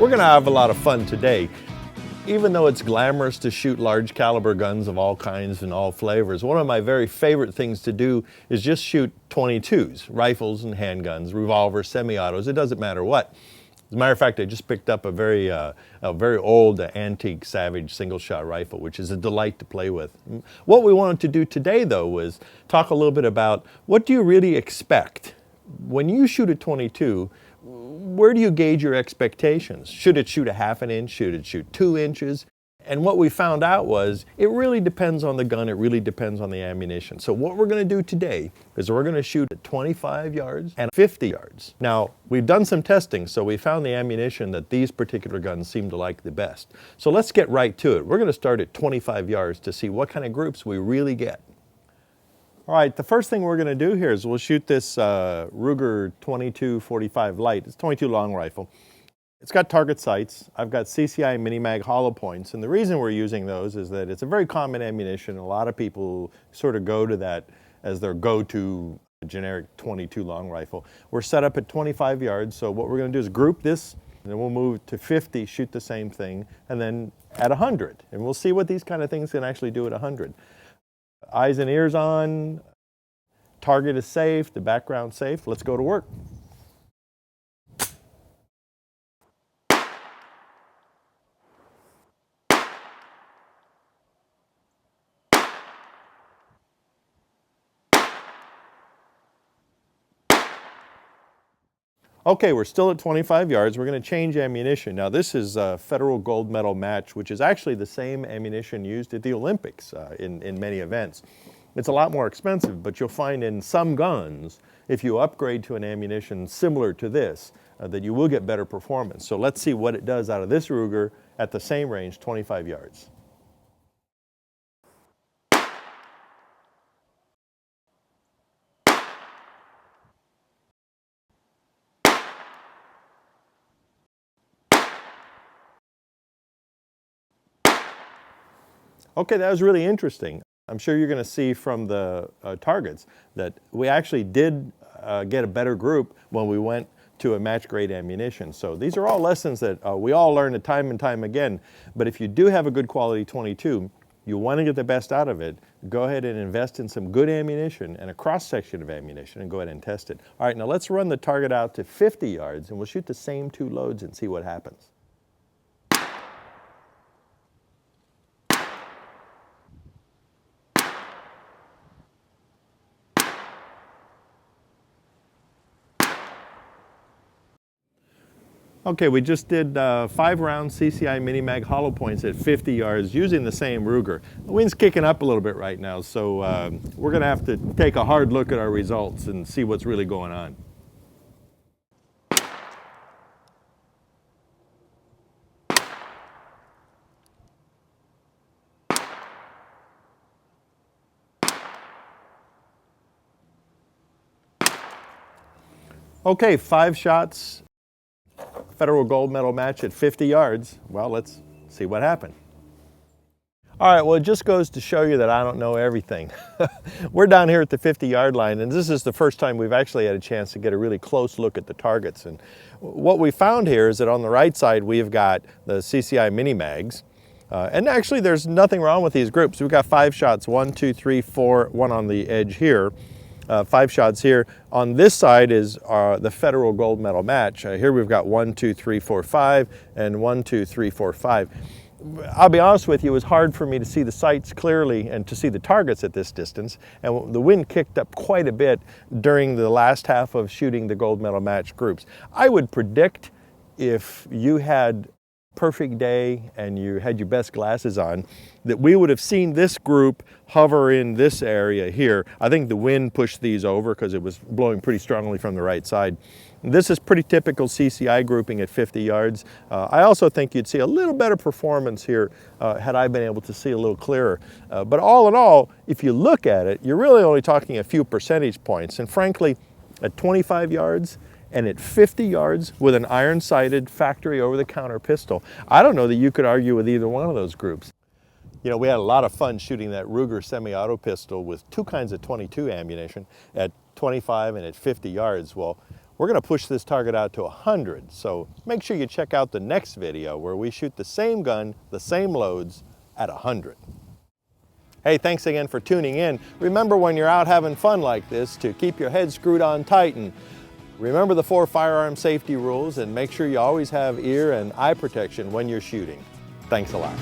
We're gonna have a lot of fun today. Even though it's glamorous to shoot large caliber guns of all kinds and all flavors, one of my very favorite things to do is just shoot .22s, rifles and handguns, revolvers, semi-autos, it doesn't matter what. As a matter of fact, I just picked up a very old antique Savage single-shot rifle, which is a delight to play with. What we wanted to do today, though, was talk a little bit about what do you really expect? When you shoot a .22, where do you gauge your expectations? Should it shoot a half an inch? Should it shoot 2 inches? And what we found out was it really depends on the gun, it really depends on the ammunition. So what we're going to do today is we're going to shoot at 25 yards and 50 yards. Now, we've done some testing, so we found the ammunition that these particular guns seem to like the best. So let's get right to it. We're going to start at 25 yards to see what kind of groups we really get. All right, the first thing we're going to do here is we'll shoot this Ruger 22-45 Lite. It's a .22 long rifle. It's got target sights. I've got CCI Mini-Mag hollow points, and the reason we're using those is that it's a very common ammunition. A lot of people sort of go to that as their go-to generic .22 long rifle. We're set up at 25 yards, so what we're going to do is group this, and then we'll move to 50, shoot the same thing, and then at 100. And we'll see what these kind of things can actually do at 100. Eyes and ears on, target is safe, the background safe. Let's go to work. Okay, we're still at 25 yards. We're going to change ammunition. Now this is a federal gold medal match, which is actually the same ammunition used at the Olympics in many events. It's a lot more expensive, but you'll find in some guns, if you upgrade to an ammunition similar to this, that you will get better performance. So let's see what it does out of this Ruger at the same range, 25 yards. Okay, that was really interesting. I'm sure you're going to see from the targets that we actually did get a better group when we went to a match grade ammunition. So these are all lessons that we all learn time and time again. But if you do have a good quality .22, you want to get the best out of it, go ahead and invest in some good ammunition and a cross section of ammunition and go ahead and test it. All right, now let's run the target out to 50 yards and we'll shoot the same 2 loads and see what happens. Okay, we just did 5-round CCI Mini-Mag hollow points at 50 yards using the same Ruger. The wind's kicking up a little bit right now, so we're going to have to take a hard look at our results and see what's really going on. Okay, 5 shots. Federal gold medal match at 50 yards. Well, let's see what happened. All right, well, it just goes to show you that I don't know everything. We're down here at the 50-yard line, and this is the first time we've actually had a chance to get a really close look at the targets. And what we found here is that on the right side, we've got the CCI Mini-Mags. And actually, there's nothing wrong with these groups. We've got 5 shots, 1, 2, 3, 4, 1 on the edge here. 5 shots here. On this side is the federal gold medal match. Here we've got 1, 2, 3, 4, 5, and 1, 2, 3, 4, 5. I'll be honest with you, it was hard for me to see the sights clearly and to see the targets at this distance. And the wind kicked up quite a bit during the last half of shooting the gold medal match groups. I would predict if you had perfect day and you had your best glasses on, that we would have seen this group hover in this area here. I think the wind pushed these over because it was blowing pretty strongly from the right side. This is pretty typical CCI grouping at 50 yards. I also think you'd see a little better performance here had I been able to see a little clearer. But all in all, if you look at it, you're really only talking a few percentage points. And frankly, at 25 yards, and at 50 yards with an iron-sighted factory over-the-counter pistol, I don't know that you could argue with either one of those groups. You know, we had a lot of fun shooting that Ruger semi-auto pistol with 2 kinds of .22 ammunition at 25 and at 50 yards. Well, We're going to push this target out to 100, so make sure you check out the next video where we shoot the same gun, the same loads at 100. Hey, thanks again for tuning in. Remember when you're out having fun like this to keep your head screwed on tight, and remember the 4 firearm safety rules, and make sure you always have ear and eye protection when you're shooting. Thanks a lot.